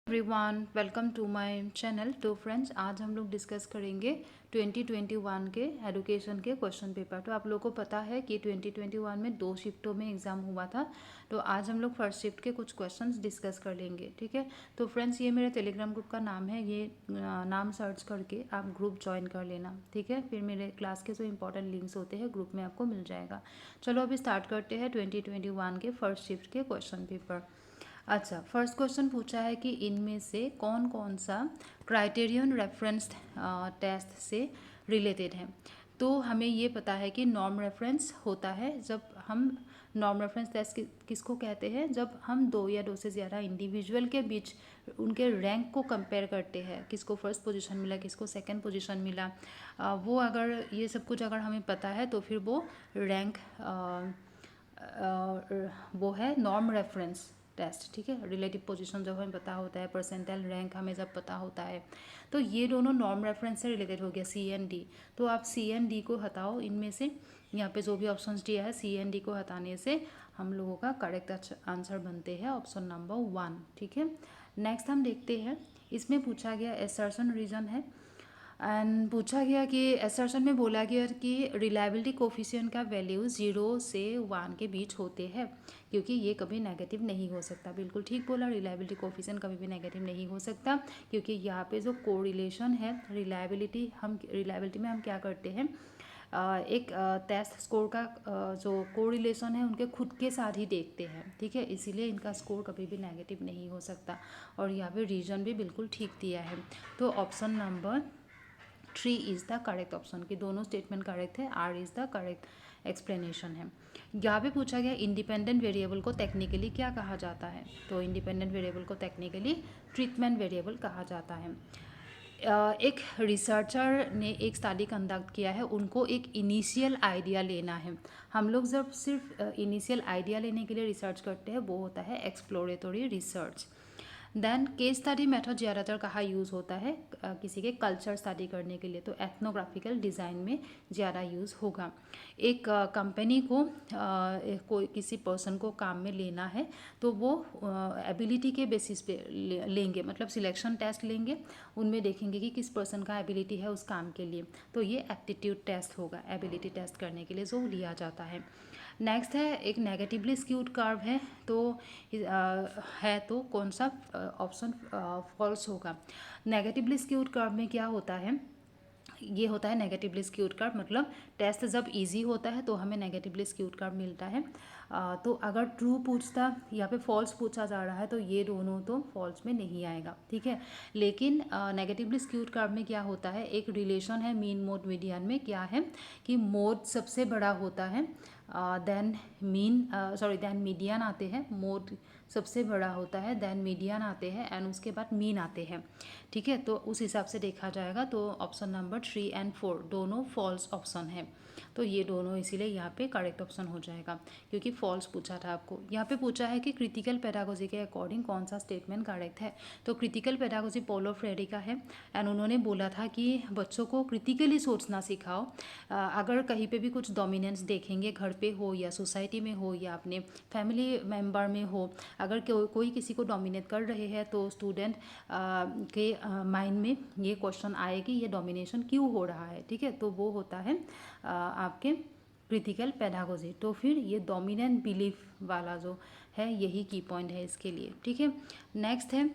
Everyone, welcome to my channel. तो friends, आज हम लोग डिस्कस करेंगे 2021 के एडुकेशन के क्वेश्चन पेपर। तो आप लोगों को पता है कि 2021 में 2 शिफ्टों में एग्ज़ाम हुआ था। तो आज हम लोग फर्स्ट शिफ्ट के कुछ क्वेश्चंस डिस्कस कर लेंगे, ठीक है। तो फ्रेंड्स, ये मेरे टेलीग्राम ग्रुप का नाम है, ये नाम सर्च करके आप ग्रुप ज्वाइन कर लेना, ठीक है। फिर मेरे क्लास के जो इंपॉर्टेंट लिंक्स होते हैं ग्रुप में आपको मिल जाएगा। चलो अभी स्टार्ट करते हैं 2021 के फर्स्ट शिफ्ट के क्वेश्चन पेपर। अच्छा, फर्स्ट क्वेश्चन पूछा है कि इनमें से कौन कौन सा क्राइटेरियन रेफरेंस टेस्ट से रिलेटेड है। तो हमें ये पता है कि नॉर्म रेफरेंस होता है जब हम नॉर्म रेफरेंस टेस्ट किसको कहते हैं, जब हम दो या दो से ज़्यादा इंडिविजुअल के बीच उनके रैंक को कंपेयर करते हैं, किसको फर्स्ट पोजीशन मिला, किसको सेकंड पोजीशन मिला। वो अगर ये सब कुछ अगर हमें पता है तो फिर वो रैंक वो है नॉर्म रेफरेंस टेस्ट, ठीक है। रिलेटिव पोजीशन जब हमें पता होता है, परसेंटाइल रैंक हमें जब पता होता है, तो ये दोनों नॉर्म रेफरेंस से रिलेटेड हो गया, सी एंड डी। तो आप सी एंड डी को हटाओ इनमें से, यहाँ पे जो भी ऑप्शंस दिया है सी एंड डी को हटाने से हम लोगों का करेक्ट आंसर बनते हैं ऑप्शन नंबर 1, ठीक है। नेक्स्ट हम देखते हैं, इसमें पूछा गया एसर्शन रीजन है एंड पूछा गया कि एसर्शन में बोला गया कि रिलायबिलिटी कोफिशिएंट का वैल्यू 0 से 1 के बीच होते हैं, क्योंकि ये कभी नेगेटिव नहीं हो सकता। बिल्कुल ठीक बोला, रिलायबिलिटी कोफिशिएंट कभी भी नेगेटिव नहीं हो सकता, क्योंकि यहाँ पे जो कोरिलेशन है रिलायबिलिटी में हम क्या करते हैं, एक टेस्ट स्कोर का जो कोरिलेशन है उनके खुद के साथ ही देखते हैं, ठीक है। इसीलिए इनका स्कोर कभी भी नेगेटिव नहीं हो सकता। और यहाँ पे रीजन भी बिल्कुल ठीक दिया है। तो option number 3 is the correct option, कि दोनों स्टेटमेंट करेक्ट है, R is the correct explanation है। यहाँ पे पूछा गया इंडिपेंडेंट वेरिएबल को टेक्निकली क्या कहा जाता है। तो इंडिपेंडेंट वेरिएबल को टेक्निकली ट्रीटमेंट वेरिएबल कहा जाता है। एक रिसर्चर ने एक स्टडी कंडक्ट किया है, उनको एक इनिशियल आइडिया लेना है। हम लोग जब सिर्फ इनिशियल आइडिया लेने के लिए रिसर्च करते हैं वो होता है exploratory research. Then case study method ज़्यादातर कहाँ यूज़ होता है, किसी के कल्चर स्टडी करने के लिए, तो एथनोग्राफिकल डिज़ाइन में ज़्यादा यूज़ होगा। एक कंपनी को कोई किसी पर्सन को काम में लेना है तो वो एबिलिटी के बेसिस पे लेंगे, मतलब सिलेक्शन टेस्ट लेंगे, उनमें देखेंगे कि किस पर्सन का एबिलिटी है उस काम के लिए। तो ये एप्टीट्यूड टेस्ट होगा, एबिलिटी टेस्ट करने के लिए जो लिया जाता है। नेक्स्ट है एक नेगेटिवली स्क्यूड कर्व है, तो कौन सा ऑप्शन फॉल्स होगा। नेगेटिवली स्क्यूड कर्व में क्या होता है, ये होता है नेगेटिवली स्क्यूड कर्व, मतलब टेस्ट जब इजी होता है तो हमें नेगेटिवली स्क्यूड कर्व मिलता है। तो अगर ट्रू पूछता, यहाँ पे फॉल्स पूछा जा रहा है, तो ये दोनों तो फॉल्स में नहीं आएगा, ठीक है। लेकिन नेगेटिवली स्क्यूड कर्व में क्या होता है, एक रिलेशन है मीन मोड मीडियन में, क्या है कि मोड सबसे बड़ा होता है, देन मीडियन आते हैं, मोड सबसे बड़ा होता है, देन मीडियन आते हैं एंड उसके बाद मीन आते हैं, ठीक है। तो उस हिसाब से देखा जाएगा। तो ऑप्शन नंबर 3 एंड 4 दोनों फॉल्स ऑप्शन है, तो ये दोनों इसीलिए यहाँ पे करेक्ट ऑप्शन हो जाएगा, क्योंकि फॉल्स पूछा था आपको। यहाँ पे पूछा है कि क्रिटिकल पेडागोजी के अकॉर्डिंग कौन सा स्टेटमेंट करेक्ट है। तो क्रिटिकल पेडागोजी पोलो फ्रेडी का है एंड उन्होंने बोला था कि बच्चों को क्रिटिकली सोचना सिखाओ। अगर कहीं पे भी कुछ डोमिनेंस देखेंगे, घर पे हो या सोसाइटी में हो या अपने फैमिली मेम्बर में हो, अगर कोई किसी को डोमिनेट कर रहे हैं तो स्टूडेंट के माइंड में ये क्वेश्चन आए कि ये डोमिनेशन क्यों हो रहा है, ठीक है। तो वो होता है आपके क्रिटिकल पेडागोजी। तो फिर ये डोमिनेंट बिलीफ वाला जो है यही की पॉइंट है इसके लिए, ठीक है। नेक्स्ट है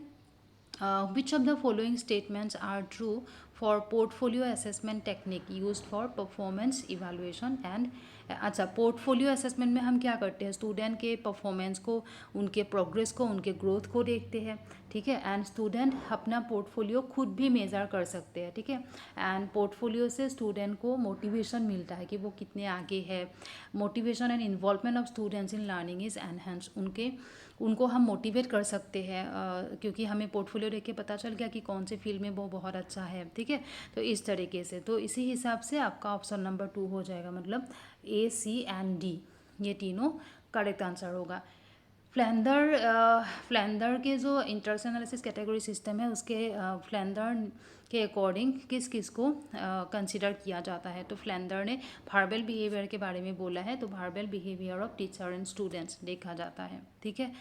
which of the following statements are true for portfolio assessment technique used for performance evaluation and अच्छा, पोर्टफोलियो असेसमेंट में हम क्या करते हैं, स्टूडेंट के परफॉर्मेंस को, उनके प्रोग्रेस को, उनके ग्रोथ को देखते हैं, ठीक है। एंड स्टूडेंट अपना पोर्टफोलियो खुद भी मेज़र कर सकते हैं, ठीक है। एंड पोर्टफोलियो से स्टूडेंट को मोटिवेशन मिलता है कि वो कितने आगे है। Motivation and involvement of students in learning is enhance, उनको हम मोटिवेट कर सकते हैं, क्योंकि हमें पोर्टफोलियो देख के पता चल गया कि कौन से फील्ड में वो बहुत अच्छा है, ठीक है। तो इस तरीके से, तो इसी हिसाब से आपका ऑप्शन नंबर 2 हो जाएगा, मतलब ए, सी एंड डी ये तीनों करेक्ट आंसर होगा। फ्लैंडर के जो इंटरेस्ट एनालिसिस कैटेगरी सिस्टम है उसके फ्लैंडर के अकॉर्डिंग किस किस को कंसिडर किया जाता है। तो फ्लैंडर ने वर्बल बिहेवियर के बारे में बोला है, तो verbal behaviour of teacher and students देखा जाता है। ठीक है।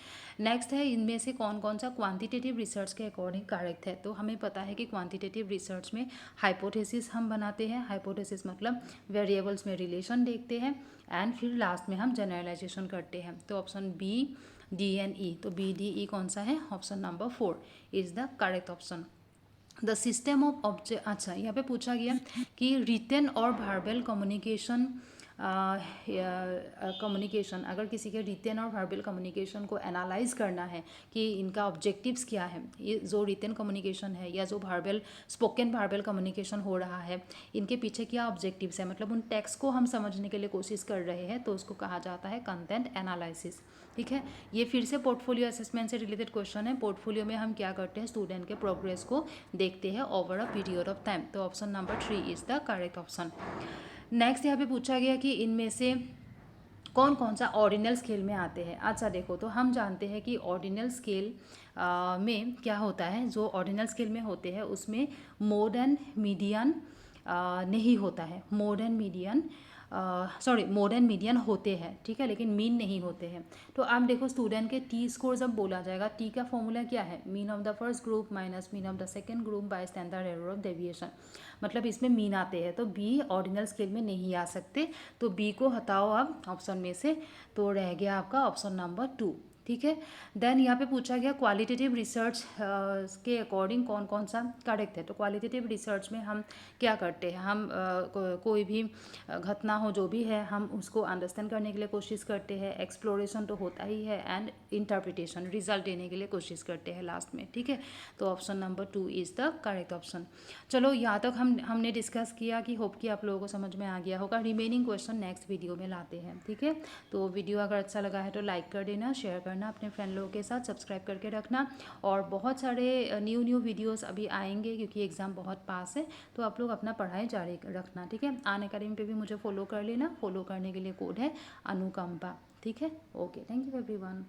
नेक्स्ट है इनमें से कौन कौन सा क्वांटिटेटिव रिसर्च के अकॉर्डिंग करेक्ट है। तो हमें पता है कि क्वांटिटेटिव रिसर्च में हाइपोथेसिस हम बनाते हैं, हाइपोथेसिस मतलब वेरिएबल्स में रिलेशन देखते हैं एंड फिर लास्ट में हम जनरलाइजेशन करते हैं। तो ऑप्शन बी, डी एंड ई, तो बी डी ई कौन सा है, option number 4 is the correct option. The system of object, अच्छा यहाँ पे पूछा गया कि रिटन और वर्बल कम्युनिकेशन, कम्युनिकेशन अगर किसी के रिटन और वर्बल कम्युनिकेशन को एनालाइज करना है कि इनका ऑब्जेक्टिव्स क्या है, ये जो रिटन कम्युनिकेशन है या जो वर्बल स्पोकन वर्बल कम्युनिकेशन हो रहा है, इनके पीछे क्या ऑब्जेक्टिव्स है, मतलब उन टेक्स्ट को हम समझने के लिए कोशिश कर रहे हैं, तो उसको कहा जाता है कंटेंट एनालिसिस। ठीक है, ये फिर से पोर्टफोलियो असेसमेंट से रिलेटेड क्वेश्चन है। पोर्टफोलियो में हम क्या करते हैं, स्टूडेंट के प्रोग्रेस को देखते हैं over a period of time. तो option number 3 is the correct option. Next यहाँ पे पूछा गया कि इनमें से कौन कौन सा ऑर्डिनल स्केल में आते हैं। अच्छा देखो, तो हम जानते हैं कि ऑर्डिनल स्केल में क्या होता है, जो ऑर्डिनल स्केल में होते हैं उसमें मोड एंड मीडियन नहीं होता है, mode and median mode and median होते हैं, ठीक है, लेकिन मीन नहीं होते हैं। तो आप देखो स्टूडेंट के टी स्कोर जब बोला जाएगा, टी का फॉर्मूला क्या है, mean of the first group minus mean of the second group by standard error of deviation, मतलब इसमें मीन आते हैं, तो बी ऑर्डिनल स्केल में नहीं आ सकते, तो बी को हटाओ आप ऑप्शन में से, तो रह गया आपका ऑप्शन नंबर 2। ठीक है, देन यहाँ पे पूछा गया क्वालिटेटिव रिसर्च के अकॉर्डिंग कौन कौन सा करेक्ट है। तो क्वालिटेटिव रिसर्च में हम क्या करते हैं, हम कोई भी घटना हो जो भी है, हम उसको अंडरस्टैंड करने के लिए कोशिश करते हैं, एक्सप्लोरेशन तो होता ही है एंड इंटरप्रिटेशन, रिजल्ट देने के लिए कोशिश करते हैं लास्ट में। ठीक है, तो option number 2 is the correct option. चलो यहाँ तक हमने डिस्कस किया कि होप कि आप लोगों को समझ में आ गया होगा। रिमेनिंग क्वेश्चन नेक्स्ट वीडियो में लाते हैं। ठीक है, तो वीडियो अगर अच्छा लगा है तो लाइक कर देना, शेयर करना अपने फ्रेंड लोगों के साथ, सब्सक्राइब करके रखना, और बहुत सारे न्यू वीडियोस अभी आएंगे क्योंकि एग्ज़ाम बहुत पास है, तो आप लोग अपना पढ़ाई जारी रखना। ठीक है, आन अकेडमी पे भी मुझे फॉलो कर लेना, फॉलो करने के लिए कोड है अनुकंपा। ठीक है, ओके, थैंक यू एवरीवन।